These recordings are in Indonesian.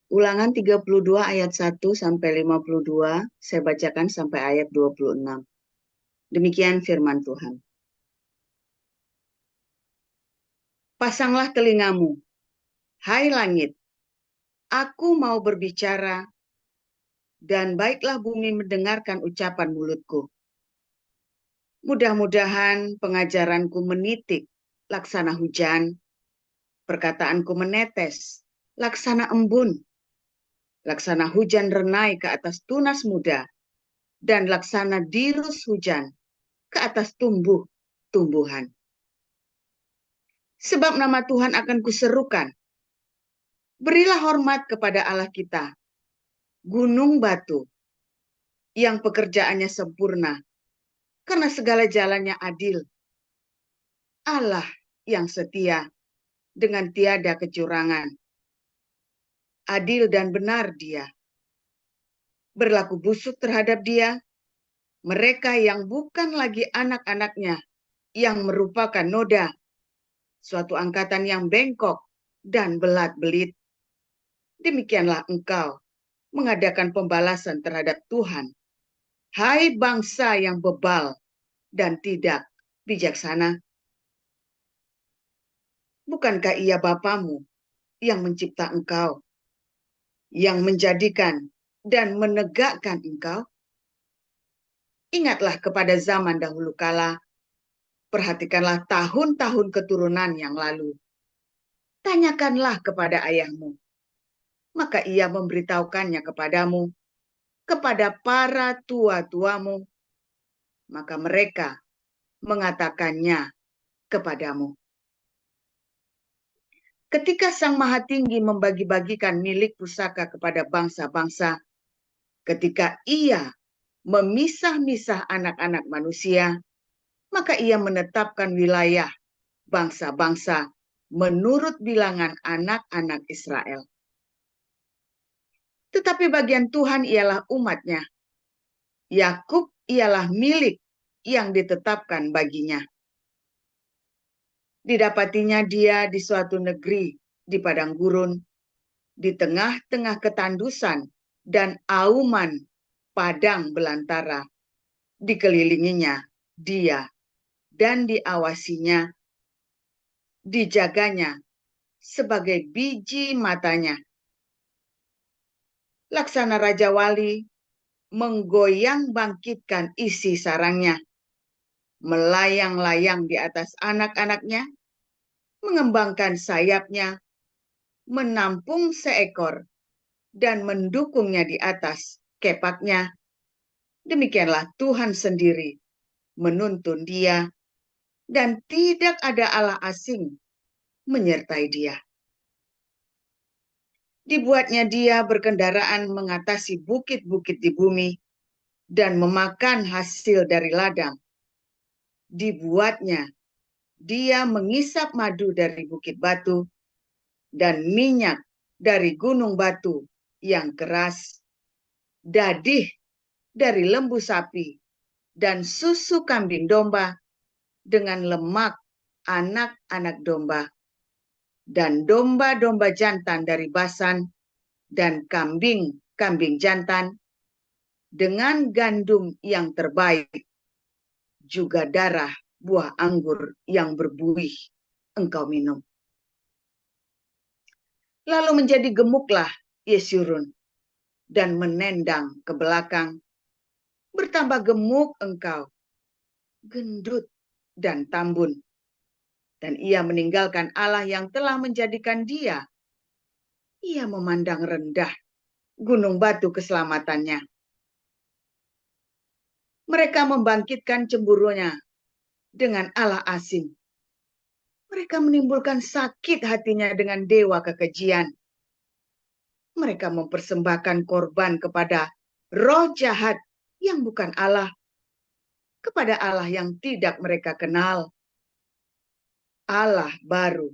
Ulangan 32 ayat 1 sampai 52, saya bacakan sampai ayat 26. Demikian firman Tuhan. Pasanglah telingamu, hai langit, aku mau berbicara, dan baiklah bumi mendengarkan ucapan mulutku. Mudah-mudahan pengajaranku menitik, laksana hujan, perkataanku menetes, laksana embun, laksana hujan renai ke atas tunas muda, dan laksana dirus hujan ke atas tumbuh-tumbuhan. Sebab nama Tuhan akan kuserukan. Berilah hormat kepada Allah kita, gunung batu, yang pekerjaannya sempurna, karena segala jalannya adil. Allah yang setia, dengan tiada kecurangan. Adil dan benar dia. Berlaku busuk terhadap dia, mereka yang bukan lagi anak-anaknya, yang merupakan noda, suatu angkatan yang bengkok dan belat-belit. Demikianlah engkau mengadakan pembalasan terhadap Tuhan. Hai bangsa yang bebal dan tidak bijaksana. Bukankah ia Bapamu yang mencipta engkau, yang menjadikan dan menegakkan engkau? Ingatlah kepada zaman dahulu kala, perhatikanlah tahun-tahun keturunan yang lalu. Tanyakanlah kepada ayahmu, maka ia memberitahukannya kepadamu, kepada para tua-tuamu, maka mereka mengatakannya kepadamu. Ketika Sang Maha Tinggi membagi-bagikan milik pusaka kepada bangsa-bangsa, ketika ia memisah-misah anak-anak manusia, maka ia menetapkan wilayah bangsa-bangsa menurut bilangan anak-anak Israel. Tetapi bagian Tuhan ialah umatnya. Yakub ialah milik yang ditetapkan baginya. Didapatinya dia di suatu negeri, di padang gurun, di tengah-tengah ketandusan dan auman padang belantara. Dikelilinginya dia dan diawasinya, dijaganya sebagai biji matanya. Laksana Raja Wali menggoyang bangkitkan isi sarangnya, melayang-layang di atas anak-anaknya, mengembangkan sayapnya, menampung seekor, dan mendukungnya di atas kepaknya. Demikianlah Tuhan sendiri menuntun dia, dan tidak ada Allah asing menyertai dia. Dibuatnya dia berkendaraan mengatasi bukit-bukit di bumi, dan memakan hasil dari ladang. Dibuatnya dia mengisap madu dari bukit batu, dan minyak dari gunung batu yang keras, dadih dari lembu sapi, dan susu kambing domba, dengan lemak anak-anak domba, dan domba-domba jantan dari Basan, dan kambing-kambing jantan, dengan gandum yang terbaik, juga darah buah anggur yang berbuih engkau minum. Lalu menjadi gemuklah Yesurun, dan menendang ke belakang. Bertambah gemuk engkau, gendut dan tambun. Dan ia meninggalkan Allah yang telah menjadikan dia. Ia memandang rendah gunung batu keselamatannya. Mereka membangkitkan cemburunya dengan Allah asing. Mereka menimbulkan sakit hatinya dengan dewa kekejian. Mereka mempersembahkan korban kepada roh jahat yang bukan Allah, kepada Allah yang tidak mereka kenal. Allah baru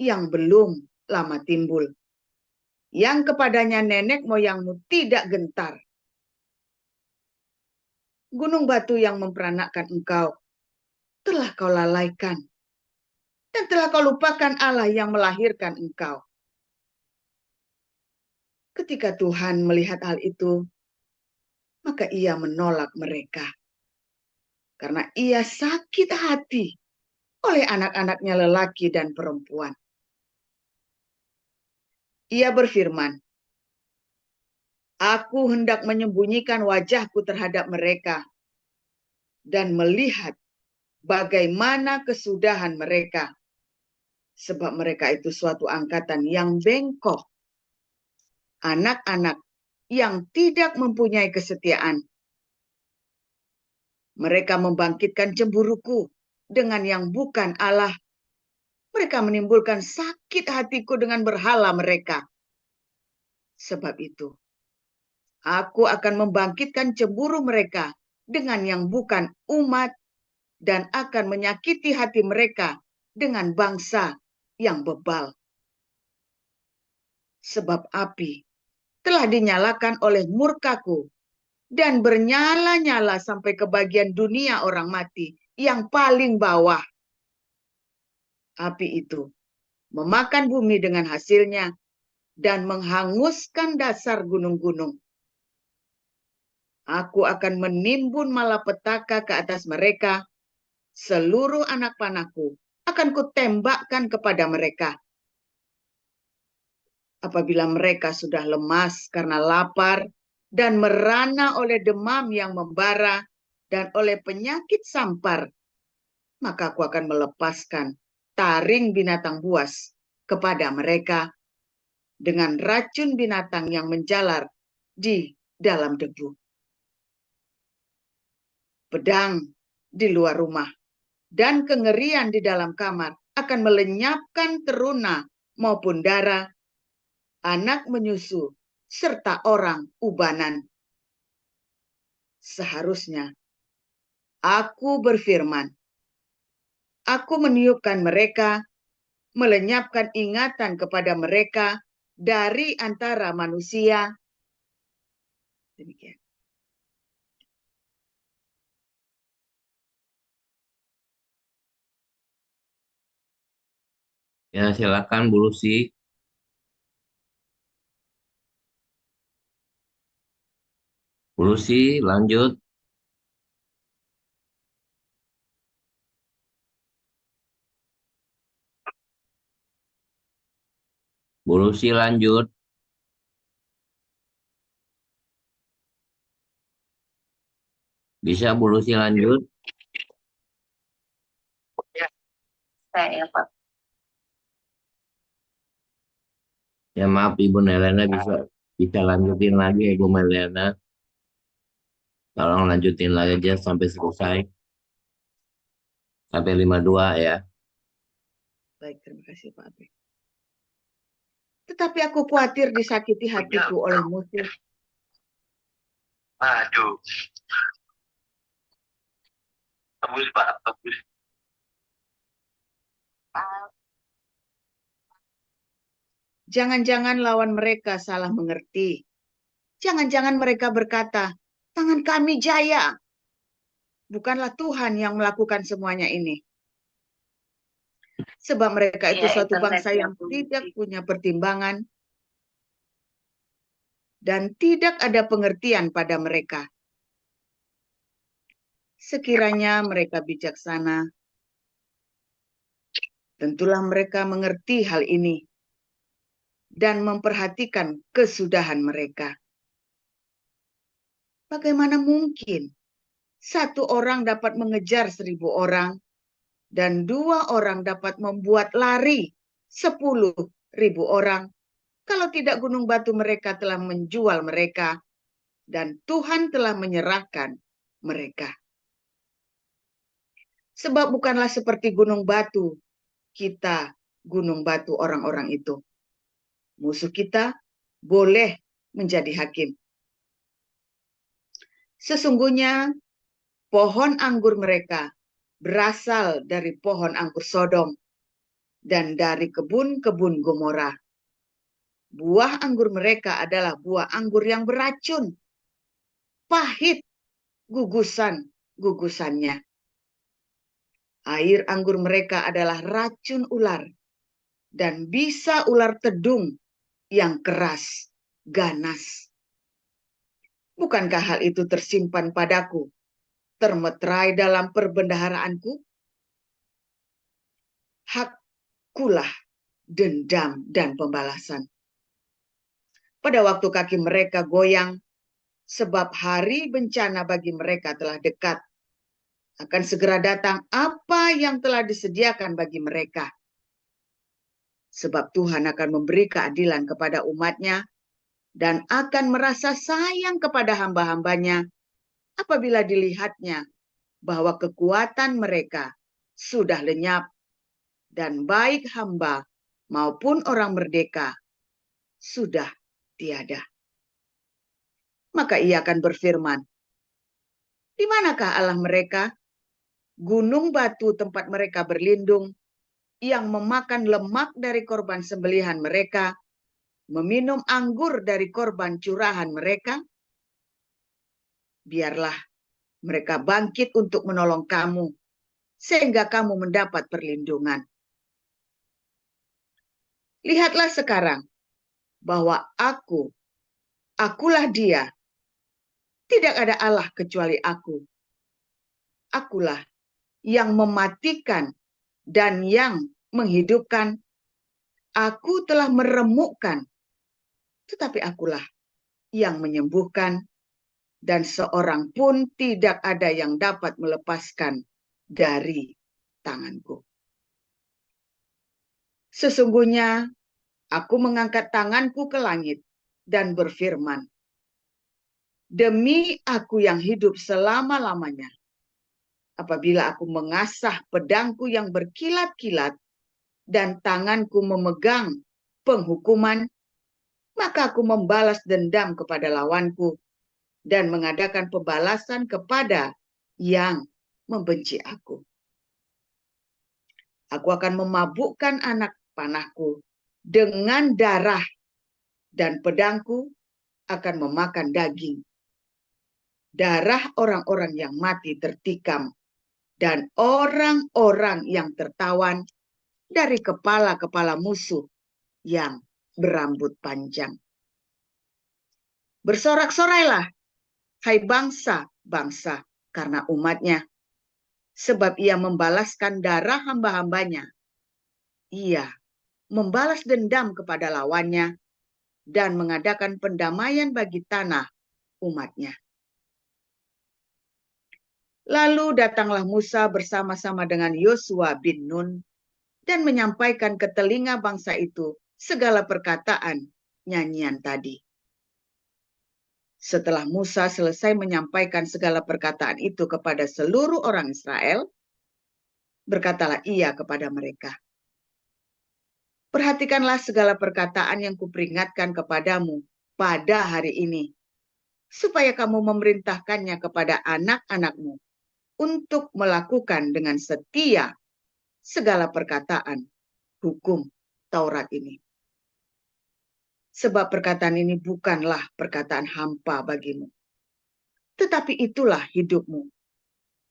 yang belum lama timbul, yang kepadanya nenek moyangmu tidak gentar. Gunung batu yang memperanakkan engkau telah kau lalaikan, dan telah kau lupakan Allah yang melahirkan engkau. Ketika Tuhan melihat hal itu, maka ia menolak mereka. Karena ia sakit hati oleh anak-anaknya lelaki dan perempuan. Ia berfirman, "Aku hendak menyembunyikan wajahku terhadap mereka dan melihat bagaimana kesudahan mereka, sebab mereka itu suatu angkatan yang bengkok, anak-anak yang tidak mempunyai kesetiaan. Mereka membangkitkan cemburuku dengan yang bukan Allah. Mereka menimbulkan sakit hatiku dengan berhala mereka. Sebab itu, aku akan membangkitkan cemburu mereka dengan yang bukan umat dan akan menyakiti hati mereka dengan bangsa yang bebal. Sebab api telah dinyalakan oleh murkaku dan bernyala-nyala sampai ke bagian dunia orang mati yang paling bawah. Api itu memakan bumi dengan hasilnya dan menghanguskan dasar gunung-gunung. Aku akan menimbun malapetaka ke atas mereka. Seluruh anak panahku akan kutembakkan kepada mereka. Apabila mereka sudah lemas karena lapar dan merana oleh demam yang membara dan oleh penyakit sampar, maka aku akan melepaskan taring binatang buas kepada mereka dengan racun binatang yang menjalar di dalam debu. Pedang di luar rumah dan kengerian di dalam kamar akan melenyapkan teruna maupun darah, anak menyusu, serta orang ubanan. Seharusnya aku berfirman, aku meniupkan mereka, melenyapkan ingatan kepada mereka dari antara manusia. Demikian. Ya, silakan Bu Lucy. Bu Lucy, lanjut. Bu Lucy, lanjut. Bisa Bu Lucy lanjut? Ya, saya Pak. Ya maaf Ibu Nelena bisa bisa lanjutin lagi Ibu Melena. Tolong lanjutin lagi aja sampai selesai. Sampai 52 ya. Baik, terima kasih Pak Abed. Tetapi aku khawatir disakiti hatiku oleh musuh. Aduh, tebus Pak, tebus. Jangan-jangan lawan mereka salah mengerti. Jangan-jangan mereka berkata, tangan kami jaya. Bukanlah Tuhan yang melakukan semuanya ini. Sebab mereka itu Iya, suatu internet bangsa ya, yang Bu. tidak punya pertimbangan dan tidak ada pengertian pada mereka. Sekiranya mereka bijaksana, tentulah mereka mengerti hal ini dan memperhatikan kesudahan mereka. Bagaimana mungkin satu orang dapat mengejar 1.000 orang dan 2 orang dapat membuat lari 10.000 orang kalau tidak gunung batu mereka telah menjual mereka dan Tuhan telah menyerahkan mereka. Sebab bukanlah seperti gunung batu kita, gunung batu orang-orang itu. Musuh kita boleh menjadi hakim. Sesungguhnya pohon anggur mereka berasal dari pohon anggur Sodom dan dari kebun-kebun Gomora. Buah anggur mereka adalah buah anggur yang beracun, pahit gugusan-gugusannya. Air anggur mereka adalah racun ular dan bisa ular tedung yang keras. ganas. Bukankah hal itu tersimpan padaku, termeterai dalam perbendaharaanku? Hakkulah dendam dan pembalasan. Pada waktu kaki mereka goyang, sebab hari bencana bagi mereka telah dekat. Akan segera datang apa yang telah disediakan bagi mereka. Sebab Tuhan akan memberi keadilan kepada umatnya dan akan merasa sayang kepada hamba-hambanya apabila dilihatnya bahwa kekuatan mereka sudah lenyap dan baik hamba maupun orang merdeka sudah tiada. Maka ia akan berfirman, di manakah Allah mereka? Gunung batu tempat mereka berlindung, yang memakan lemak dari korban sembelihan mereka, meminum anggur dari korban curahan mereka? Biarlah mereka bangkit untuk menolong kamu, sehingga kamu mendapat perlindungan. Lihatlah sekarang bahwa akulah Dia. Tidak ada Allah kecuali aku. Akulah yang mematikan dan yang menghidupkan. Aku telah meremukkan, tetapi akulah yang menyembuhkan, dan seorang pun tidak ada yang dapat melepaskan dari tanganku. Sesungguhnya aku mengangkat tanganku ke langit dan berfirman, demi aku yang hidup selama-lamanya, apabila aku mengasah pedangku yang berkilat-kilat dan tanganku memegang penghukuman, maka aku membalas dendam kepada lawanku dan mengadakan pembalasan kepada yang membenci aku. Aku akan memabukkan anak panahku dengan darah, dan pedangku akan memakan daging. Darah orang-orang yang mati tertikam, dan orang-orang yang tertawan dari kepala-kepala musuh yang berambut panjang. Bersorak-sorailah, hai bangsa-bangsa, karena umatnya, sebab ia membalaskan darah hamba-hambanya. Ia membalas dendam kepada lawannya dan mengadakan pendamaian bagi tanah umatnya. Lalu datanglah Musa bersama-sama dengan Yosua bin Nun dan menyampaikan ke telinga bangsa itu segala perkataan nyanyian tadi. Setelah Musa selesai menyampaikan segala perkataan itu kepada seluruh orang Israel, berkatalah ia kepada mereka, perhatikanlah segala perkataan yang kuperingatkan kepadamu pada hari ini, supaya kamu memerintahkannya kepada anak-anakmu untuk melakukan dengan setia segala perkataan hukum Taurat ini. Sebab perkataan ini bukanlah perkataan hampa bagimu, tetapi itulah hidupmu.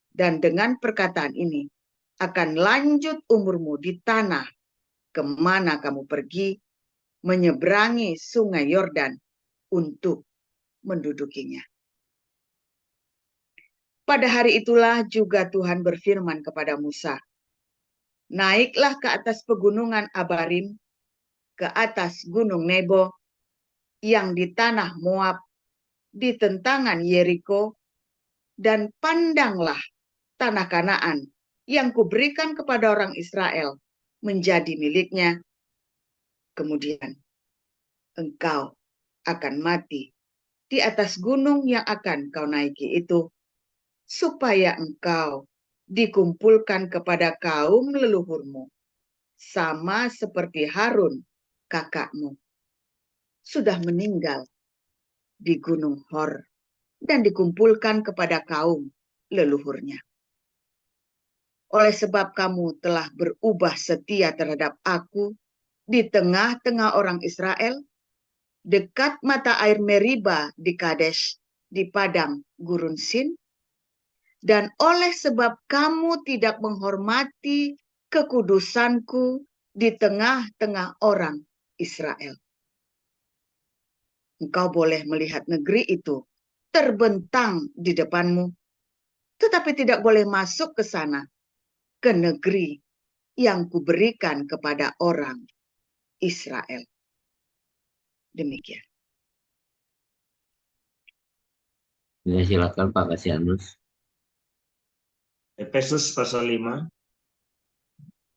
Dan dengan perkataan ini akan lanjut umurmu di tanah kemana kamu pergi, menyeberangi sungai Yordan untuk mendudukinya. Pada hari itulah juga Tuhan berfirman kepada Musa, naiklah ke atas pegunungan Abarim, ke atas gunung Nebo, yang di tanah Moab, di tentangan Yeriko, dan pandanglah tanah Kanaan yang kuberikan kepada orang Israel menjadi miliknya. Kemudian engkau akan mati di atas gunung yang akan kau naiki itu, supaya engkau dikumpulkan kepada kaum leluhurmu, sama seperti Harun kakakmu sudah meninggal di gunung Hor dan dikumpulkan kepada kaum leluhurnya. Oleh sebab kamu telah berubah setia terhadap aku di tengah-tengah orang Israel, dekat mata air Meriba di Kadesh, di padang gurun Sin, dan oleh sebab kamu tidak menghormati kekudusanku di tengah-tengah orang Israel. Engkau boleh melihat negeri itu terbentang di depanmu, tetapi tidak boleh masuk ke sana, ke negeri yang kuberikan kepada orang Israel. Demikian. Ya, silakan Pak Kasianus. Efesus pasal 5.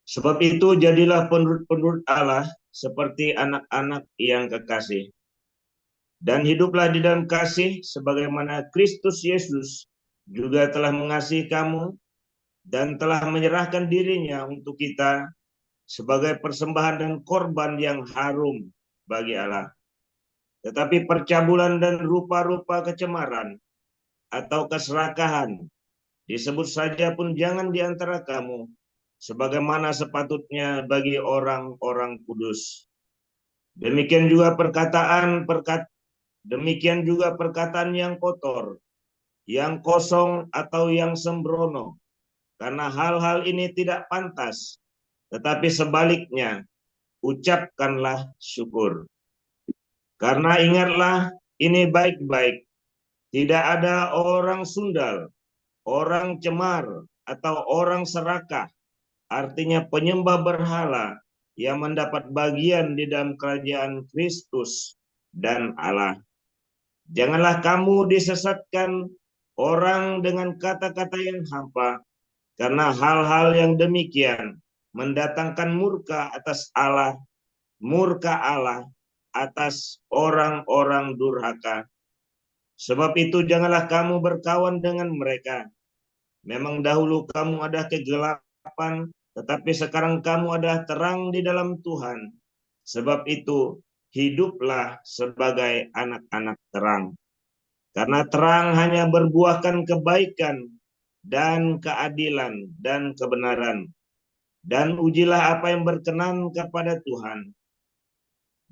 Sebab itu jadilah penurut-penurut Allah seperti anak-anak yang kekasih. Dan hiduplah di dalam kasih sebagaimana Kristus Yesus juga telah mengasihi kamu dan telah menyerahkan dirinya untuk kita sebagai persembahan dan korban yang harum bagi Allah. Tetapi percabulan dan rupa-rupa kecemaran atau keserakahan disebut saja pun jangan di antara kamu, sebagaimana sepatutnya bagi orang-orang kudus. Demikian juga perkataan yang kotor, yang kosong atau yang sembrono, karena hal-hal ini tidak pantas, tetapi sebaliknya ucapkanlah syukur. Karena ingatlah ini baik-baik, tidak ada orang sundal, orang cemar, atau orang serakah, artinya penyembah berhala, yang mendapat bagian di dalam kerajaan Kristus dan Allah. Janganlah kamu disesatkan orang dengan kata-kata yang hampa, karena hal-hal yang demikian mendatangkan murka Allah atas orang-orang durhaka. Sebab itu janganlah kamu berkawan dengan mereka. Memang dahulu kamu ada kegelapan, tetapi sekarang kamu adalah terang di dalam Tuhan. Sebab itu hiduplah sebagai anak-anak terang. Karena terang hanya berbuahkan kebaikan dan keadilan dan kebenaran. Dan ujilah apa yang berkenan kepada Tuhan.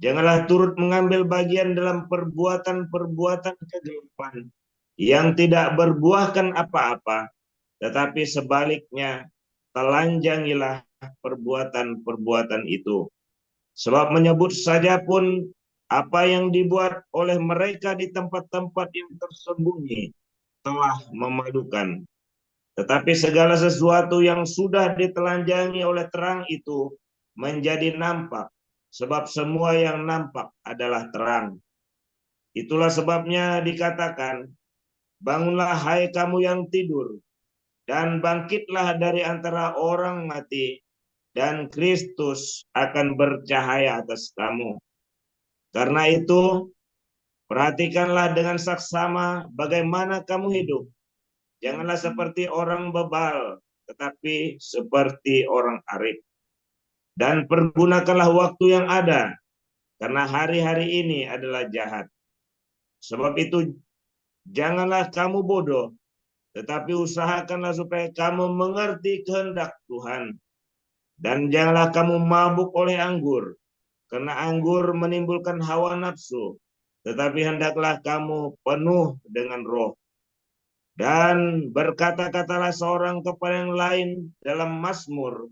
Janganlah turut mengambil bagian dalam perbuatan-perbuatan kegelapan yang tidak berbuahkan apa-apa, tetapi sebaliknya telanjangilah perbuatan-perbuatan itu. Sebab menyebut saja pun apa yang dibuat oleh mereka di tempat-tempat yang tersembunyi telah memalukan. Tetapi segala sesuatu yang sudah ditelanjangi oleh terang itu menjadi nampak, sebab semua yang nampak adalah terang. Itulah sebabnya dikatakan, bangunlah hai kamu yang tidur, dan bangkitlah dari antara orang mati, dan Kristus akan bercahaya atas kamu. Karena itu, perhatikanlah dengan saksama bagaimana kamu hidup. Janganlah seperti orang bebal, tetapi seperti orang arif. Dan pergunakanlah waktu yang ada, karena hari-hari ini adalah jahat. Sebab itu, janganlah kamu bodoh, tetapi usahakanlah supaya kamu mengerti kehendak Tuhan. Dan janganlah kamu mabuk oleh anggur, karena anggur menimbulkan hawa nafsu, tetapi hendaklah kamu penuh dengan roh. Dan berkata-katalah seorang kepada yang lain dalam mazmur,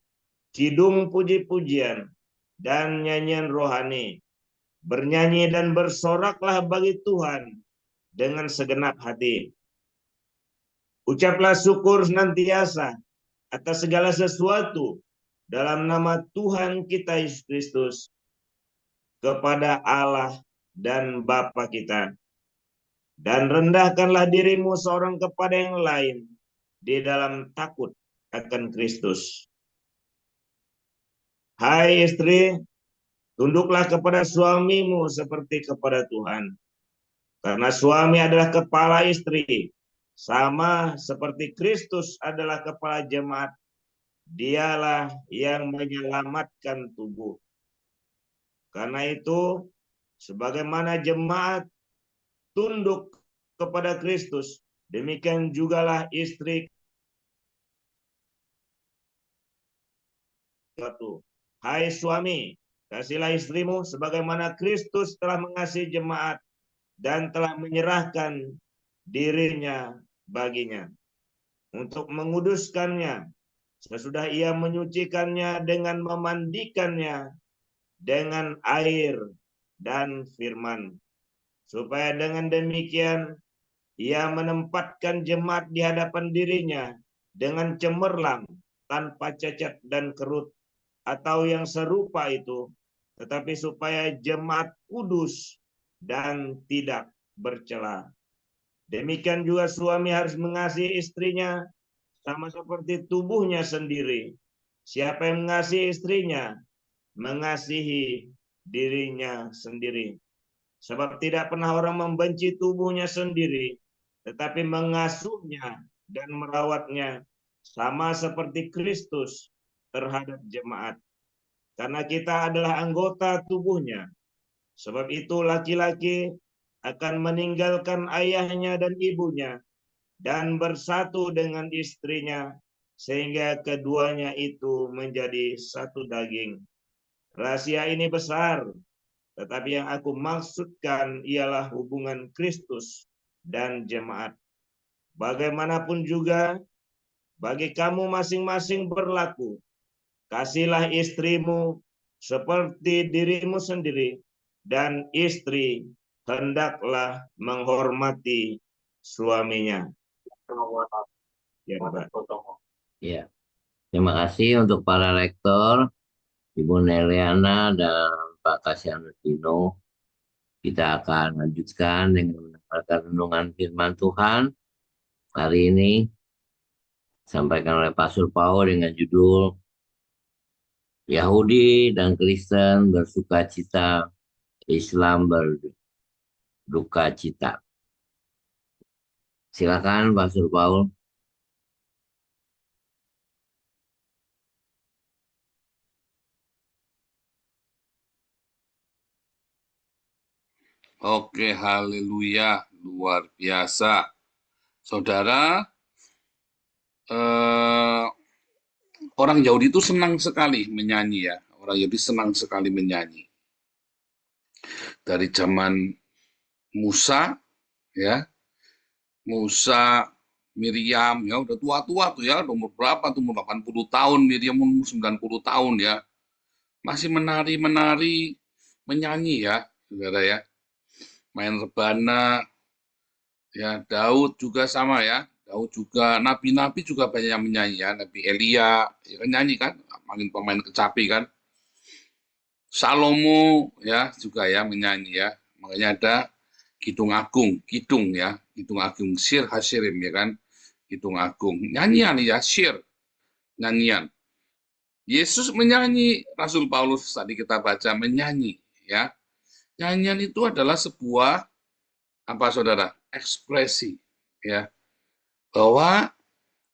kidung puji-pujian, dan nyanyian rohani. Bernyanyi dan bersoraklah bagi Tuhan dengan segenap hati. Ucaplah syukur senantiasa atas segala sesuatu dalam nama Tuhan kita Yesus Kristus kepada Allah dan Bapa kita. Dan rendahkanlah dirimu seorang kepada yang lain di dalam takut akan Kristus. Hai istri, tunduklah kepada suamimu seperti kepada Tuhan. Karena suami adalah kepala istri, sama seperti Kristus adalah kepala jemaat. Dialah yang menyelamatkan tubuh. Karena itu, sebagaimana jemaat tunduk kepada Kristus, demikian jugalah istri. Hai suami, kasihilah istrimu sebagaimana Kristus telah mengasihi jemaat dan telah menyerahkan dirinya baginya untuk menguduskannya, sesudah ia menyucikannya dengan memandikannya dengan air dan firman, supaya dengan demikian ia menempatkan jemaat di hadapan dirinya dengan cemerlang, tanpa cacat dan kerut, atau yang serupa itu, tetapi supaya jemaat kudus dan tidak bercela. Demikian juga suami harus mengasihi istrinya sama seperti tubuhnya sendiri. Siapa yang mengasihi istrinya, mengasihi dirinya sendiri. Sebab tidak pernah orang membenci tubuhnya sendiri, tetapi mengasuhnya dan merawatnya sama seperti Kristus terhadap jemaat. Karena kita adalah anggota tubuhnya. Sebab itu laki-laki akan meninggalkan ayahnya dan ibunya dan bersatu dengan istrinya, sehingga keduanya itu menjadi satu daging. Rahasia ini besar, tetapi yang aku maksudkan ialah hubungan Kristus dan jemaat. Bagaimanapun juga, bagi kamu masing-masing berlaku, kasihlah istrimu seperti dirimu sendiri, dan istri hendaklah menghormati suaminya. Ya, Pak. Ya, terima kasih untuk para rektor, Ibu Neliana dan Pak Kasianudino. Kita akan lanjutkan dengan mendengarkan renungan firman Tuhan hari ini, disampaikan oleh Pastor Paul dengan judul Yahudi dan Kristen bersuka cita, Islam berduka cita. Silakan Pastor Paul. Oke, haleluya, luar biasa. Saudara, orang Yahudi itu senang sekali menyanyi ya. Orang Yahudi senang sekali menyanyi. Dari zaman Musa, ya, Musa, Miriam, ya udah tua-tua tuh ya, umur berapa tuh, umur 80 tahun, Miriam umur 90 tahun ya. Masih menari-menari, menyanyi ya, saudara ya. Main rebana, ya Daud juga sama ya. Daud juga, nabi-nabi juga banyak yang menyanyi ya. Nabi Elia, ya kan nyanyi kan, makin pemain kecapi kan. Salomo ya juga ya menyanyi ya. Makanya ada Kidung Agung, Kidung ya, Kidung Agung, Sir Hasirim ya kan, Kidung Agung. Nyanyian ya, Sir, nyanyian. Yesus menyanyi, Rasul Paulus tadi kita baca menyanyi ya. Nyanyian itu adalah sebuah apa saudara? Ekspresi ya. Bahwa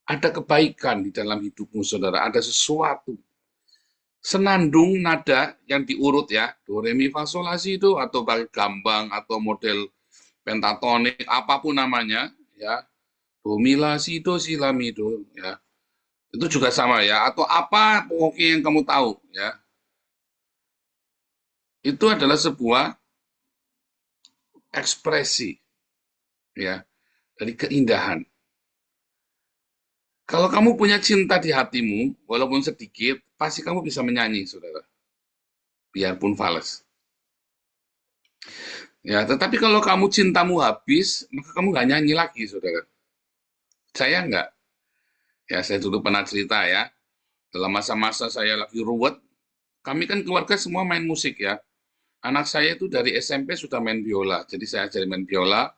ada kebaikan di dalam hidupmu saudara, ada sesuatu. Senandung nada yang diurut ya, do re mi fa sol la si do atau pakai gambang atau model pentatonik apapun namanya ya. Do mi la si do si la mi do ya. Itu juga sama ya, atau apa pokoknya yang kamu tahu ya. Itu adalah sebuah ekspresi ya dari keindahan. Kalau kamu punya cinta di hatimu, walaupun sedikit, pasti kamu bisa menyanyi, saudara. Biarpun fals. Ya, tetapi kalau kamu cintamu habis, maka kamu nggak nyanyi lagi, saudara. Saya nggak. Ya, saya dulu pernah cerita ya. Dalam masa-masa saya lagi ruwet, kami kan keluarga semua main musik ya. Anak saya itu dari SMP sudah main biola. Jadi saya ajari main biola.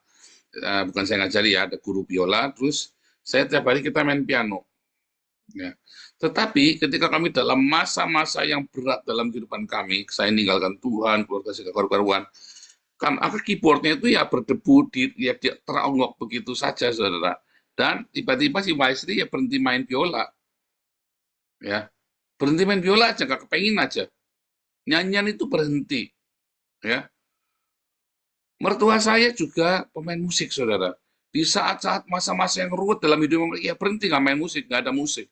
Bukan saya ngajari ya, ada guru biola. Terus saya tiap hari kita main piano. Ya. Tetapi ketika kami dalam masa-masa yang berat dalam kehidupan kami, saya meninggalkan Tuhan, keluarga saya karuan, kan keyboardnya itu ya berdebu, dia teronggok begitu saja, saudara. Dan tiba-tiba si Maestri ya berhenti main biola, ya berhenti main biola aja, nggak kepengin aja. Nyanyian itu berhenti, ya. Mertua saya juga pemain musik, saudara. Di saat-saat masa-masa yang ruwet dalam hidup mereka, ya berhenti nggak main musik, nggak ada musik.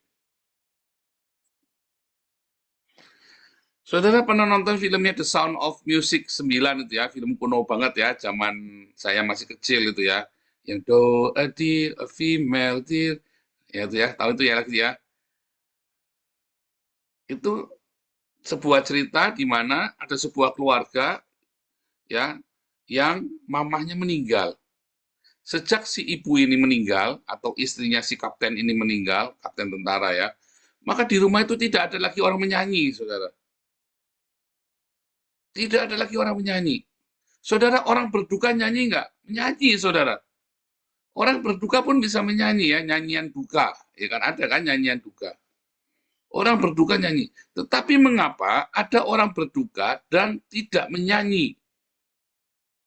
Saudara pernah nonton filmnya The Sound of Music 9 itu ya, film kuno banget ya, zaman saya masih kecil itu ya. Yang do a deer, a female deer, ya itu ya, tahu itu ya lagi ya. Itu sebuah cerita di mana ada sebuah keluarga ya, yang mamahnya meninggal. Sejak si ibu ini meninggal, atau istrinya si kapten ini meninggal, kapten tentara ya, maka di rumah itu tidak ada lagi orang menyanyi, saudara. Tidak ada lagi orang menyanyi. Saudara, orang berduka nyanyi nggak? Menyanyi, saudara. Orang berduka pun bisa menyanyi ya, nyanyian duka. Ya kan, ada kan nyanyian duka. Orang berduka nyanyi. Tetapi mengapa ada orang berduka dan tidak menyanyi?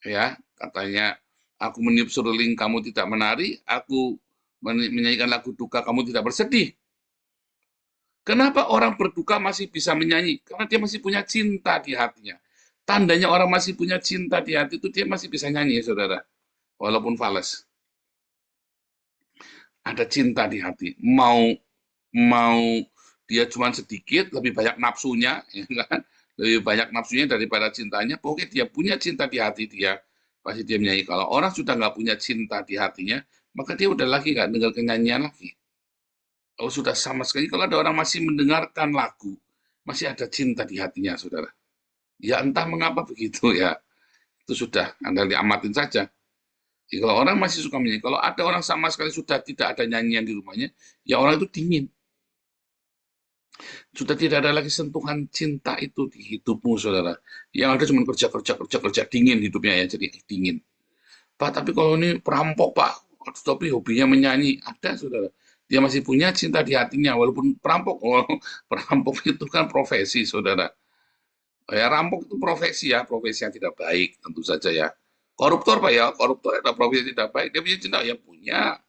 Ya, katanya, aku meniup seruling, kamu tidak menari, aku menyanyikan lagu duka, kamu tidak bersedih. Kenapa orang berduka masih bisa menyanyi? Karena dia masih punya cinta di hatinya. Tandanya orang masih punya cinta di hati itu dia masih bisa nyanyi, saudara. Walaupun fales. Ada cinta di hati. Mau dia cuma sedikit, lebih banyak nafsunya, ya kan? Lebih banyak nafsunya daripada cintanya. Pokoknya dia punya cinta di hati dia, pasti dia menyanyi. Kalau orang sudah nggak punya cinta di hatinya, maka dia udah lagi nggak dengar kenyanyian lagi. Kalau sudah sama sekali, kalau ada orang masih mendengarkan lagu, masih ada cinta di hatinya, saudara. Ya entah mengapa begitu ya. Itu sudah, Anda diamatin saja. Jadi, kalau orang masih suka menyanyi, kalau ada orang sama sekali sudah tidak ada nyanyian di rumahnya, ya orang itu dingin. Sudah tidak ada lagi sentuhan cinta itu di hidupmu, saudara. Yang ada cuma kerja, dingin hidupnya ya, jadi dingin. Pak, tapi kalau ini perampok, Pak, tapi hobinya menyanyi, ada, saudara. Dia masih punya cinta di hatinya, walaupun perampok. Oh, perampok itu kan profesi, saudara. Ya, rampok itu profesi ya, profesi yang tidak baik, tentu saja ya. Koruptor, Pak ya, koruptor ada profesi yang tidak baik. Dia punya cinta, ya punya.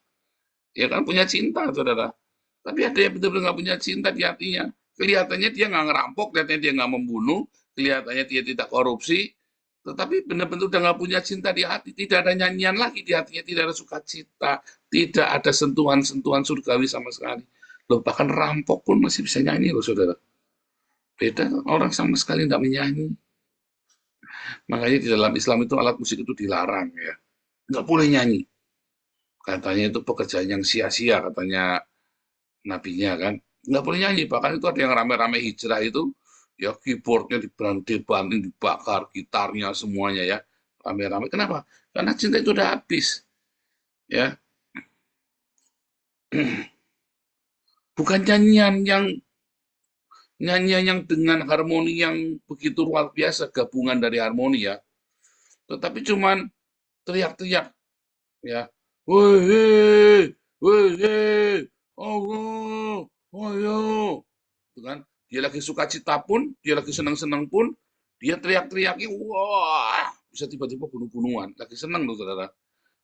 Ya kan, punya cinta, saudara. Tapi ada yang benar-benar nggak punya cinta di hatinya. Kelihatannya dia nggak ngerampok, kelihatannya dia nggak membunuh, kelihatannya dia tidak korupsi, tetapi benar-benar udah nggak punya cinta di hati, tidak ada nyanyian lagi di hatinya, tidak ada sukacita, tidak ada sentuhan-sentuhan surgawi sama sekali. Loh, bahkan rampok pun masih bisa nyanyi loh, saudara. Beda orang sama sekali tidak menyanyi. Makanya di dalam Islam itu alat musik itu dilarang ya. Nggak boleh nyanyi. Katanya itu pekerjaan yang sia-sia, katanya nabinya kan. Nggak boleh nyanyi, bahkan itu ada yang rame-rame hijrah itu, ya keyboardnya dibanting, dibakar, gitarnya semuanya ya, rame-rame. Kenapa? Karena cinta itu udah habis. Ya, bukan nyanyian yang dengan harmoni yang begitu luar biasa, gabungan dari harmoni ya. Tetapi cuman teriak-teriak ya. Woi, woi, Allah, ayo. Gitu kan? Dia lagi sukacita pun, dia lagi senang-senang pun, dia teriak-teriaknya, wah, bisa tiba-tiba bunuh-bunuhan. Lagi senang loh, saudara.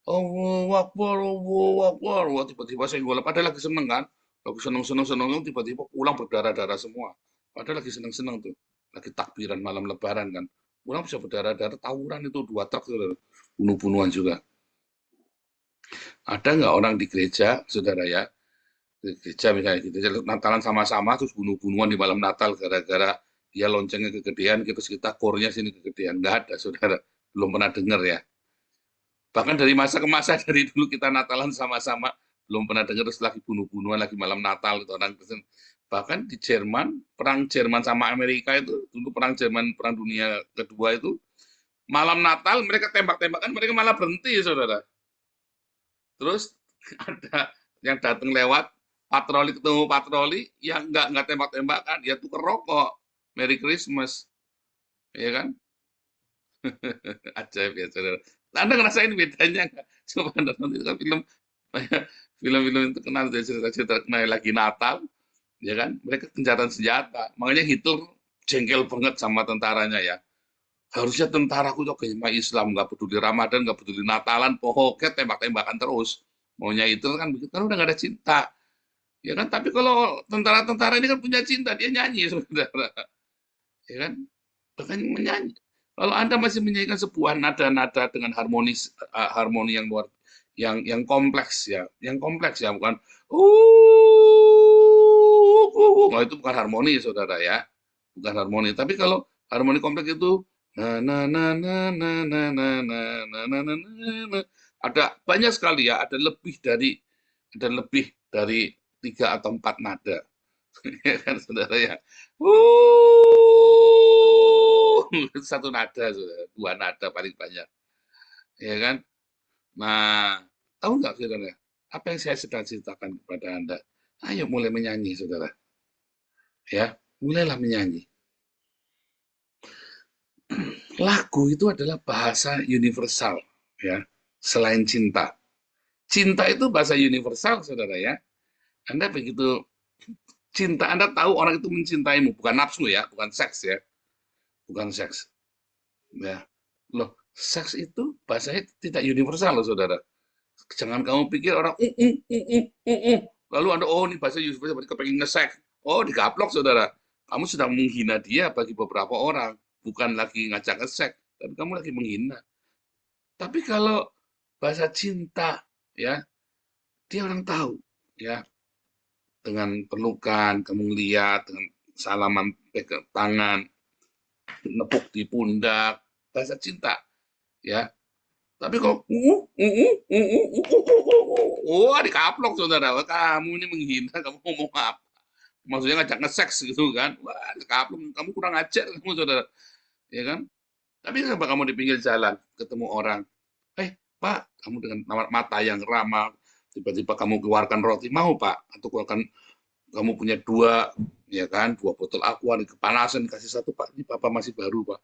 Allahu Akbar, Allahu Akbar. Wah, tiba-tiba saya gula. Padahal lagi seneng kan. Lagi seneng-seneng, tiba-tiba pulang berdarah-darah semua. Padahal lagi seneng-seneng tuh. Lagi takbiran malam lebaran kan. Pulang bisa berdarah-darah, tawuran itu 2 truk, saudara. Bunuh-bunuhan juga. Ada nggak orang di gereja, saudara ya? Di gereja misalnya, gitu, Natalan sama-sama, terus bunuh-bunuhan di malam Natal gara-gara dia loncengnya kegedean, kita kornya sini kegedean. Nggak ada, saudara. Belum pernah dengar ya. Bahkan dari masa ke masa, dari dulu kita Natalan sama-sama, belum pernah dengar terus lagi bunuh-bunuhan, lagi malam Natal, itu orang Kristen. Bahkan di Jerman, perang Jerman sama Amerika itu, dulu perang Jerman, perang dunia kedua itu, malam Natal mereka tembak-tembakan, mereka malah berhenti, saudara. Terus ada yang datang lewat, patroli ketemu patroli, yang nggak tembak-tembakan, dia tuker rokok. Merry Christmas, ya kan? Ajaib ya, saudara. Anda ngerasain bedanya nggak? Coba Anda nonton itu kan film-film itu kenal cerita-cerita lagi Natal, ya kan? Mereka gencatan senjata. Makanya Hitler jengkel banget sama tentaranya ya. Harusnya tentaraku itu agama Islam, nggak peduli Ramadan, nggak peduli Natalan, pokoknya tembak-tembakan terus. Maunya itu kan begitu, kan udah nggak ada cinta. Ya kan? Tapi kalau tentara-tentara ini kan punya cinta, dia nyanyi, saudara. Ya kan? Bahkan menyanyi. Kalau Anda masih menyanyikan sebuah nada-nada dengan harmoni yang luar yang kompleks ya, bukan oh, itu bukan harmoni, saudara ya. Bukan harmoni. Tapi kalau harmoni kompleks itu na na na na na na na na na na na na, ada banyak sekali ya, ada lebih dari 3 atau 4 nada. Ya kan, saudara ya. Satu nada, saudara. 2 nada paling banyak. ya kan? Nah, tahu nggak saudara? Apa yang saya sedang ceritakan kepada Anda? Ayo mulai menyanyi, saudara. Ya, mulailah menyanyi. Lagu itu adalah bahasa universal, ya. Selain cinta. Cinta itu bahasa universal, saudara ya. Anda begitu cinta, Anda tahu orang itu mencintaimu, bukan nafsu ya, bukan seks ya, bukan seks. Ya, loh, seks itu bahasanya tidak universal loh, saudara. Jangan kamu pikir orang lalu Anda oh ini bahasa universal berarti kepengen nge-seks. Oh, digaplok, saudara. Kamu sedang menghina dia bagi beberapa orang, bukan lagi ngajak nge-seks, tapi kamu lagi menghina. Tapi kalau bahasa cinta, ya, dia orang tahu, ya, dengan pelukan, kamu lihat, dengan salaman pegang tangan, nepuk di pundak, bahasa cinta, ya. Tapi kalau wah dikaplok, saudara. Wah, kamu ini menghina, kamu ngomong apa? Maksudnya ngajak nge-seks gitu kan? Wah, dikaplok, kamu kurang ajar kamu, saudara, ya kan? Tapi kenapa kamu di pinggir jalan ketemu orang, Pak, kamu dengan mata yang ramah, tiba-tiba kamu keluarkan roti, mau Pak? Atau keluarkan kamu punya dua, ya kan, 2 botol aqua, kepanasan, dikasih 1, Pak, ini Papa masih baru, Pak.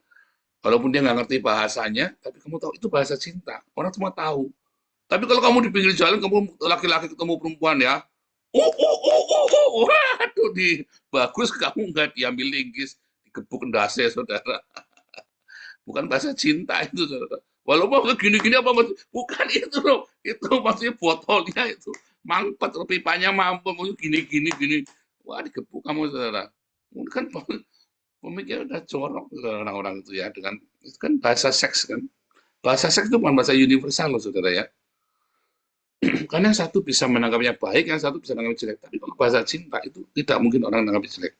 Walaupun dia nggak ngerti bahasanya, tapi kamu tahu itu bahasa cinta. Orang semua tahu. Tapi kalau kamu di pinggir jalan, kamu laki-laki ketemu perempuan ya, waduh, bagus kamu nggak diambil linggis, digebuk endasnya, saudara. Bukan bahasa cinta itu, saudara. Walaupun gini-gini apa, bukan itu loh. Itu maksudnya botolnya itu mampet, pipanya mampet, gini-gini, gini. Wah, digebuk kamu, saudara. Kan pemikiran udah jorok orang-orang itu ya, dengan itu kan bahasa seks kan. Bahasa seks itu bukan bahasa universal loh, saudara ya. Karena yang satu bisa menangkapnya baik, yang satu bisa menangkapnya jelek. Tapi kalau bahasa cinta itu tidak mungkin orang menangkapnya jelek.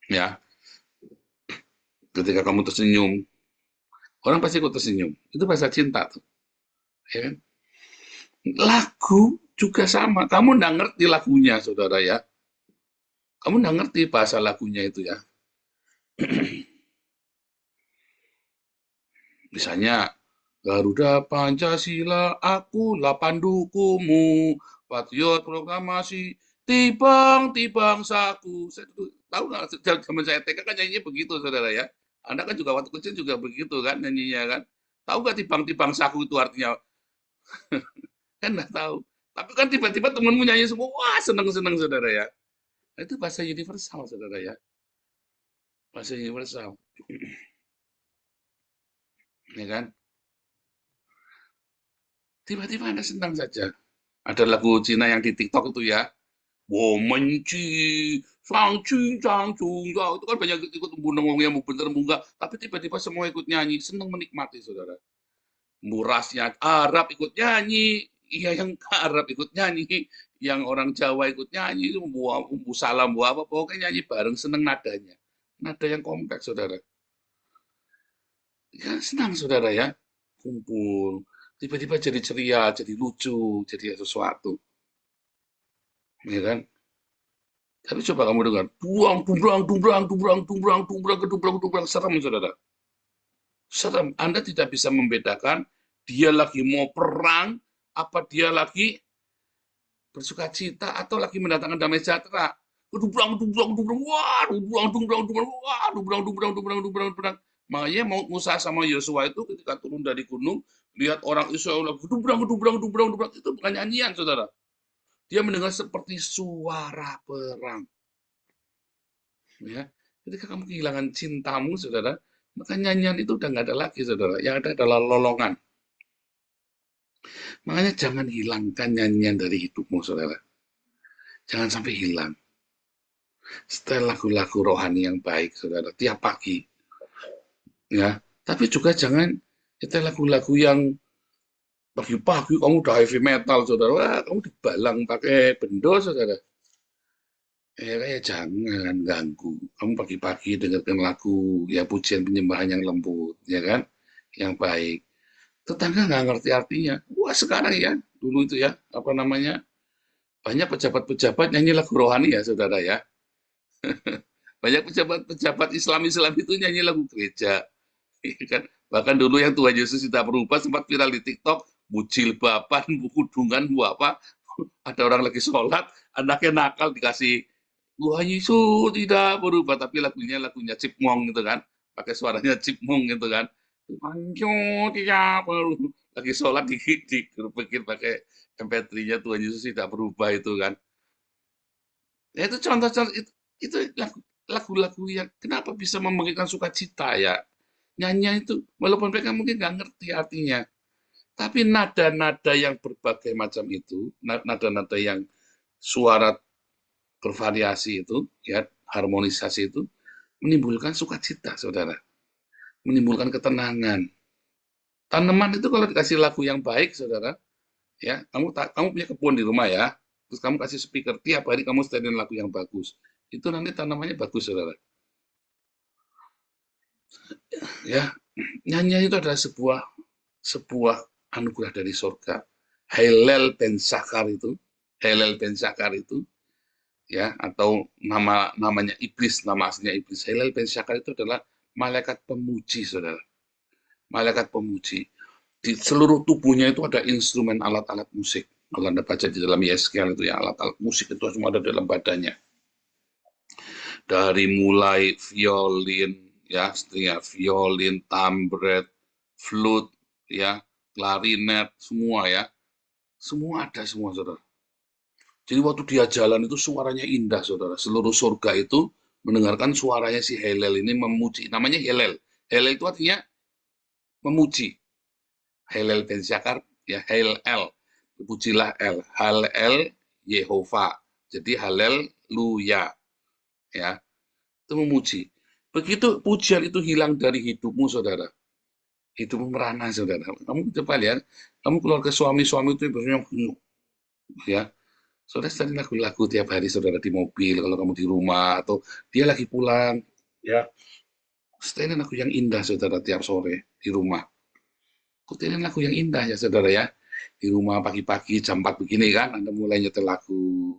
Ya, ketika kamu tersenyum, orang pasti ikut tersenyum. Itu bahasa cinta tuh. Ya kan? Lagu juga sama. Kamu nggak ngerti lagunya, saudara ya. Kamu nggak ngerti bahasa lagunya itu ya. Misalnya, Garuda Pancasila, akulah pandukumu, patriot proklamasi, tibang saku. Saya tahu nggak, zaman saya TK kan nyanyinya begitu, saudara ya. Anda kan juga waktu kecil juga begitu kan nyanyinya kan. Tahu nggak tibang saku itu artinya? Kan nggak tahu. Tapi kan tiba-tiba temenmu nyanyi semua, wah seneng-seneng, saudara ya. Nah, itu bahasa universal, saudara ya. Bahasa universal. Ya kan? Tiba-tiba Anda senang saja. Ada lagu Cina yang di TikTok itu ya. Womenci, Shangqi, Zhangzhong, itu kan banyak ikut embun yang mau bener enggak, tapi tiba-tiba semua ikut nyanyi, senang menikmati, saudara. Murasnya Arab ikut nyanyi, iya yang Arab ikut nyanyi, yang orang Jawa ikut nyanyi, umbu salam, apa, pokoknya nyanyi bareng, seneng nadanya. Nada yang kompleks, saudara. Ya, senang, saudara ya. Kumpul, tiba-tiba jadi ceria, jadi lucu, jadi sesuatu. Ya kan? Tapi coba kamu dengar, dumbrang, serem, saudara. Serem. Anda tidak bisa membedakan dia lagi mau perang, apa dia lagi bersuka cita, atau lagi mendatangkan damai sejahtera. Dumbrang, wah, makanya Musa sama Yosua itu ketika turun dari gunung, lihat orang Israel lagi dumbrang, itu bukan nyanyian, saudara. Dia mendengar seperti suara perang. Ya, ketika kamu kehilangan cintamu, saudara, maka nyanyian itu udah nggak ada lagi, saudara. Yang ada adalah lolongan. Makanya jangan hilangkan nyanyian dari hidupmu, saudara. Jangan sampai hilang. Setel lagu-lagu rohani yang baik, saudara, tiap pagi. Ya, tapi juga jangan setel lagu-lagu yang pagi-pagi kamu udah heavy metal, saudara. Wah, kamu dibalang pakai bendo, saudara. Kayak jangan ganggu. Kamu pagi-pagi dengarkan lagu, ya pujian penyembahan yang lembut, ya kan? Yang baik. Tetangga nggak ngerti artinya. Wah, sekarang ya, dulu itu ya, apa namanya, banyak pejabat-pejabat nyanyi lagu rohani ya, saudara ya. Banyak pejabat-pejabat Islam itu nyanyi lagu gereja. Ya kan? Bahkan dulu yang Tuhan Yesus tidak berubah sempat viral di TikTok, jilbaban, kudungan, apa. Ada orang lagi sholat, anaknya nakal dikasih Tuhan Yesus tidak berubah, tapi lagunya Cipmong gitu kan, pakai suaranya Cipmong gitu kan. Tuhan Yesus tidak berubah. Lagi sholat digerupekin pakai MP3-nya Tuhan Yesus tidak berubah itu kan. Ya itu contoh-contoh itu lagu-lagu yang kenapa bisa membangkitkan sukacita ya. Nyanyi itu walaupun mereka mungkin nggak ngerti artinya, tapi nada-nada yang berbagai macam itu, nada-nada yang suara bervariasi itu, ya harmonisasi itu menimbulkan sukacita, saudara, menimbulkan ketenangan. Tanaman itu kalau dikasih lagu yang baik, saudara, ya kamu punya kebun di rumah ya, terus kamu kasih speaker tiap hari kamu setelin lagu yang bagus, itu nanti tanamannya bagus, saudara. Ya, nyanyi itu adalah sebuah anugerah dari surga. Hillel ben Zakar itu, ya, atau namanya iblis, nama aslinya iblis. Hillel ben Zakar itu adalah malaikat pemuji, saudara. Malaikat pemuji. Di seluruh tubuhnya itu ada instrumen alat-alat musik. Kalau Anda baca di dalam Yeskel itu ya, alat-alat musik itu semua ada dalam badannya. Dari mulai violin, ya, stringnya violin, tambret, flute, ya, klarinet, semua ya. Semua ada semua, saudara. Jadi waktu dia jalan itu suaranya indah, saudara. Seluruh surga itu mendengarkan suaranya si Hillel ini memuji. Namanya Hillel. Hillel itu artinya memuji. Hillel ben Zakar, ya Hillel. Pujilah El. Hallel Yehova. Jadi haleluya. Ya. Itu memuji. Begitu pujian itu hilang dari hidupmu, saudara. Hidupmu merana, saudara. Kamu coba lihat, kamu keluar ke suami-suami itu biasanya, ya, saudara setelin lagu-lagu tiap hari, saudara, di mobil, kalau kamu di rumah, atau dia lagi pulang, ya, setelin lagu yang indah, saudara, tiap sore di rumah. Setelin lagu yang indah ya, saudara, ya. Di rumah pagi-pagi jam 4 begini kan, Anda mulai nyetel lagu.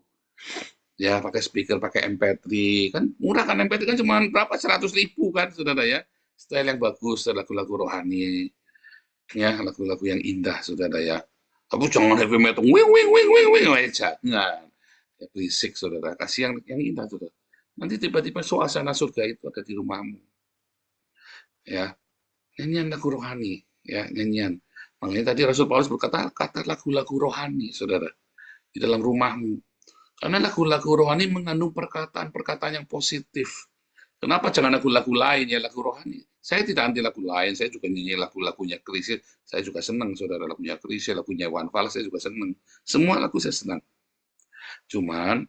Ya, pakai speaker, pakai MP3. Kan murah kan, MP3 kan cuma berapa, 100.000 kan, saudara, ya. Style yang bagus, lagu-lagu rohani. Ya, lagu-lagu yang indah, saudara, ya. Tapi jangan heavy metal, wing, wing, wing, wing, wing, jangan. Ya, berisik, saudara. Kasih yang indah, saudara. Nanti tiba-tiba suasana surga itu ada di rumahmu. Ya, nyanyian lagu rohani, ya, nyanyian. Makanya tadi Rasul Paulus berkata, kata lagu-lagu rohani, saudara, di dalam rumahmu. Karena lagu-lagu rohani mengandung perkataan-perkataan yang positif. Kenapa jangan lagu-lagu lain, ya lagu rohani? Saya tidak anti lagu lain, saya juga nyanyi lagu-lagunya Chrisye, saya juga senang, saudara, lagunya Chrisye, lagunya Iwan Fals, saya juga senang. Semua lagu saya senang. Cuman,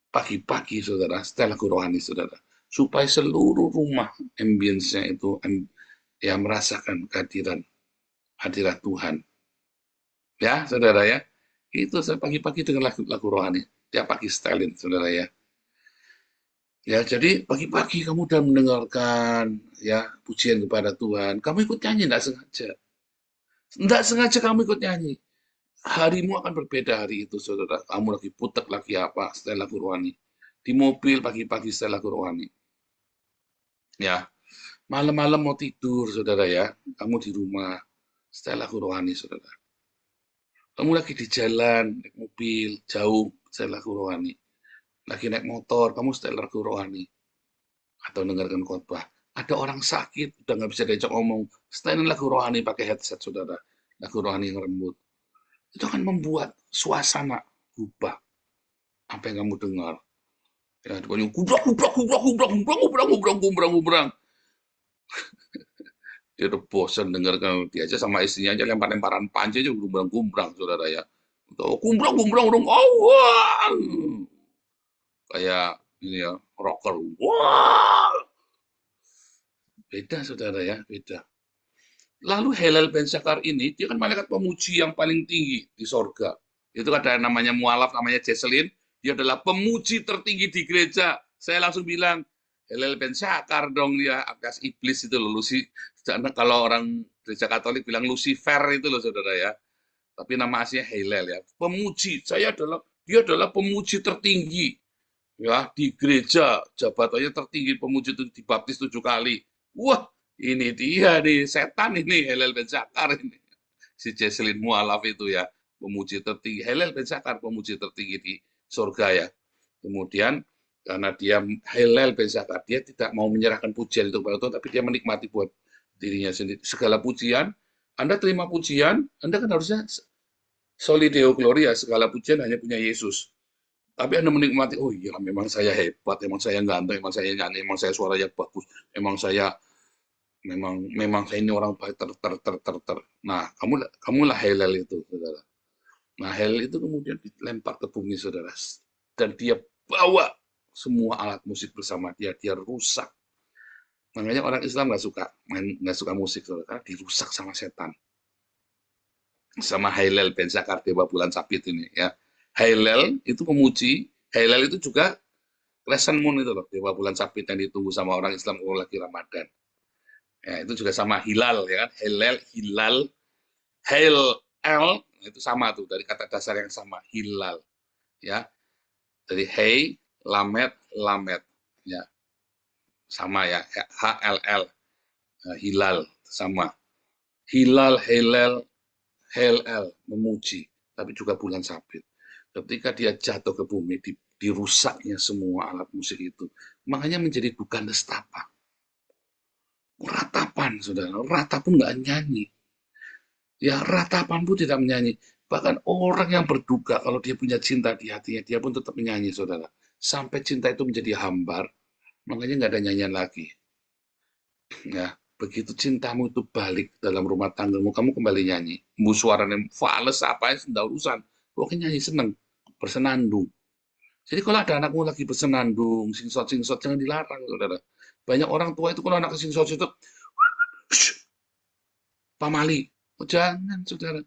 pagi-pagi, saudara, setel lagu rohani, saudara. Supaya seluruh rumah, ambience-nya itu, ya merasakan hadirat Tuhan. Ya, saudara, ya. Itu saya pagi-pagi dengan lagu rohani. Tiap pagi setelin, saudara, ya. Ya, jadi pagi-pagi kamu udah mendengarkan ya pujian kepada Tuhan. Kamu ikut nyanyi, enggak sengaja. Enggak sengaja kamu ikut nyanyi. Harimu akan berbeda hari itu, saudara. Kamu lagi putek, lagi apa, setel lagu rohani. Di mobil pagi-pagi setel lagu rohani. Ya, malam-malam mau tidur, saudara, ya. Kamu di rumah, setel lagu rohani, saudara. Kamu lagi di jalan, naik mobil, jauh, setel lagu rohani. Lagi naik motor, kamu setel lagu rohani. Atau dengarkan khotbah. Ada orang sakit, udah nggak bisa diajak ngomong, setelin lagu rohani pakai headset, saudara. Lagu rohani yang lembut. Itu akan membuat suasana berubah. Apa yang kamu dengar. Ya, pokoknya gubrak. Dia udah bosan dengarkan dia aja sama istrinya aja lempar-lemparan panci aja gumbrang-gumbrang, saudara, ya. Gumbrang dong. Wah. Kayak ini ya, rocker. Wah. Beda, saudara, ya, beda. Lalu Hillel ben Zakar ini, dia kan malaikat pemuji yang paling tinggi di sorga. Itu ada namanya mualaf, namanya Jesselyn. Dia adalah pemuji tertinggi di gereja. Saya langsung bilang, Hillel ben Zakar dong dia, akas iblis itu loh. Kalau orang gereja Katolik bilang Lucifer itu loh, saudara, ya. Tapi nama aslinya Hillel, ya. Pemuji, dia adalah pemuji tertinggi. Ya, di gereja jabatannya tertinggi, pemuji itu dibaptis 7 kali. Wah, Ini dia nih, setan ini, Helel Ben Zakar ini. Si Jesslyn Mualaf itu ya, pemuji tertinggi. Helel Ben Zakar, pemuji tertinggi di surga ya. Kemudian, karena dia Helel Ben Zakar, dia tidak mau menyerahkan pujian itu kepada Tuhan, tapi dia menikmati buat dirinya sendiri. Segala pujian, Anda terima pujian, Anda kan harusnya soli Deo Gloria, segala pujian hanya punya Yesus. Tapi Anda menikmati, oh iya memang saya hebat, memang saya ganteng, memang saya nyanyi, memang saya suaranya bagus, memang saya saya ini orang baik ter. Nah, kamulah Helel itu, saudara. Nah, Helel itu kemudian dilempar ke bumi, saudara, dan dia bawa semua alat musik bersama dia rusak. Makanya orang Islam nggak suka musik, saudara, karena dirusak sama setan, sama Helel Ben Zakar, dewa bulan sabit ini ya. Helel itu pemuji, Helel itu juga Crescent Moon itu loh, dewa bulan sabit yang ditunggu sama orang Islam kalau lagi Ramadan. Ya, itu juga sama hilal ya kan, hilal, el itu sama tuh, dari kata dasar yang sama, hilal ya. Dari hey, lamet ya. Sama ya, HLL. Hilal sama. Hilal, helel memuji, tapi juga bulan sabit. Ketika dia jatuh ke bumi, dirusaknya semua alat musik itu. Makanya menjadi bukan nestapa. Ratapan, saudara. Ratapan nggak nyanyi. Ya, ratapan pun tidak menyanyi. Bahkan orang yang berduka, kalau dia punya cinta di hatinya, dia pun tetap menyanyi, saudara. Sampai cinta itu menjadi hambar, makanya nggak ada nyanyian lagi. Ya, begitu cintamu itu balik dalam rumah tanggamu, kamu kembali nyanyi. Mau suaranya fales apa ya, tidak urusan. Pokoknya nyanyi seneng, bersenandung. Jadi kalau ada anakmu lagi bersenandung, singsot, jangan dilarang, saudara. Banyak orang tua itu kalau anak singsot itu, pamali. Oh, jangan, saudara.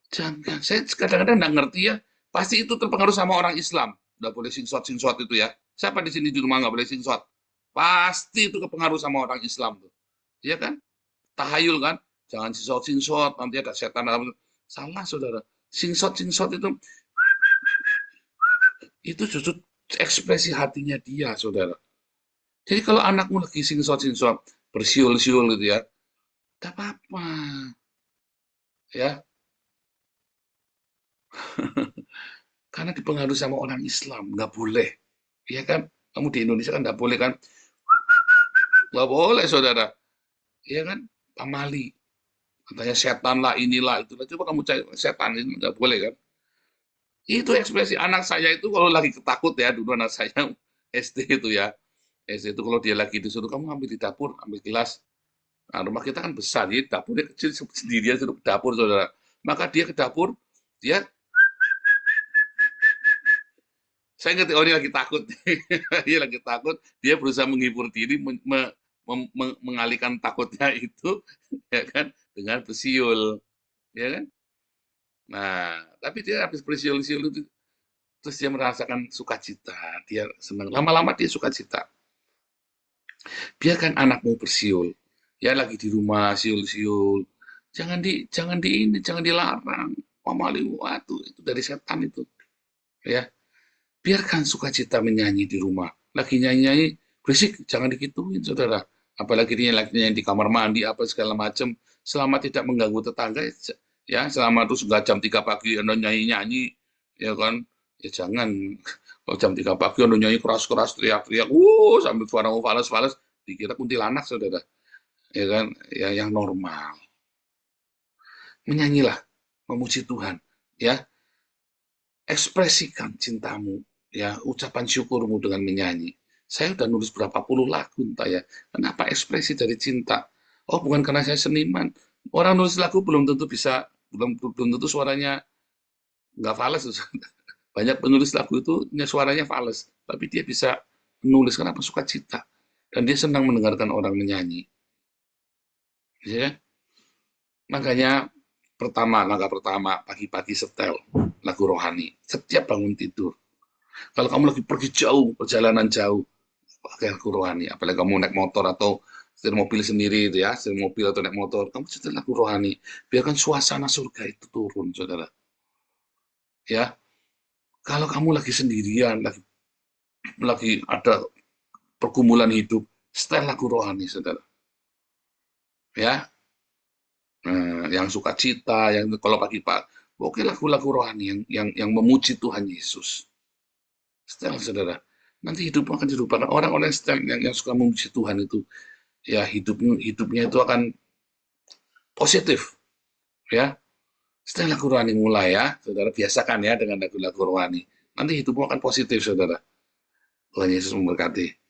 Jangan. Saya kadang-kadang nggak ngerti ya. Pasti itu terpengaruh sama orang Islam. Nggak boleh singsot itu ya. Siapa di sini di rumah nggak boleh singsot? Pasti itu kepengaruh sama orang Islam tuh. Iya kan? Tahayul kan? Jangan singsot, nanti ada setan dalam. Salah, saudara. Singsot itu justru ekspresi hatinya dia, saudara. Jadi kalau anakmu lagi singsot, bersiul-siul gitu ya, tak apa-apa. Ya. Karena dipengaruhi sama orang Islam, nggak boleh. Iya kan? Kamu di Indonesia kan nggak boleh kan? Nggak boleh, saudara. Iya kan? Pamali. Katanya setan lah, inilah, itulah. Coba kamu cari setan, ini nggak boleh kan? Itu ekspresi anak saya itu kalau lagi ketakut ya, dulu anak saya SD itu ya. SD itu kalau dia lagi disuruh, kamu ambil di dapur, ambil gelas. Nah, rumah kita kan besar, jadi dapurnya kecil sendirian suruh ke dapur, saudara. Maka dia ke dapur, dia saya ngerti, oh ini lagi takut. Dia lagi takut, dia berusaha menghibur diri, mengalihkan takutnya itu ya kan dengan bersiul, ya kan? Nah, tapi dia habis bersiul-siul itu terus dia merasakan sukacita, dia senang. Lama-lama dia sukacita. Biarkan anakmu bersiul. Ya lagi di rumah siul-siul. Jangan dilarang. Pamali itu dari setan itu. Ya. Biarkan sukacita menyanyi di rumah. Lagi nyanyi-nyanyi, berisik, jangan dikituin, saudara. Apalagi dia lagi nyanyi di kamar mandi, apa segala macam. Selama tidak mengganggu tetangga, ya, selama itu sudah jam 3 pagi, Anda nyanyi-nyanyi, ya kan, ya jangan. Kalau jam 3 pagi, Anda nyanyi keras-keras, teriak-teriak, sambil suara fales-fales, dikira kuntilanak, saudara. Ya kan, ya yang normal. Menyanyilah, memuji Tuhan, ya. Ekspresikan cintamu, ya, ucapan syukurmu dengan menyanyi. Saya udah nulis berapa puluh lagu, entah ya. Kenapa ekspresi dari cinta? Oh, bukan karena saya seniman. Orang nulis lagu belum tentu bisa, belum tentu suaranya nggak fales. Banyak penulis lagu itu suaranya fales, tapi dia bisa menulis karena suka cita. Dan dia senang mendengarkan orang menyanyi. Ya. Makanya langkah pertama, pagi-pagi setel lagu rohani. Setiap bangun tidur. Kalau kamu lagi pergi jauh, perjalanan jauh, pakai lagu rohani. Apalagi kamu naik motor atau setir mobil sendiri, itu ya, setir mobil atau naik motor, kamu setel lagu rohani. Biarkan suasana surga itu turun, saudara. Ya, kalau kamu lagi sendirian, lagi ada pergumulan hidup, setel lagu rohani, saudara. ya. Yang sukacita, yang kalau pagi Pak, oke lagu-lagu rohani yang memuji Tuhan Yesus. Setelah saudara, nanti hidupmu akan dirubah. Orang-orang yang suka memuji Tuhan itu, ya hidupnya itu akan positif, ya. Setelah lagu rohani mulai ya, saudara biasakan ya dengan lagu-lagu rohani. Nanti hidupmu akan positif, saudara. Tuhan Yesus memberkati.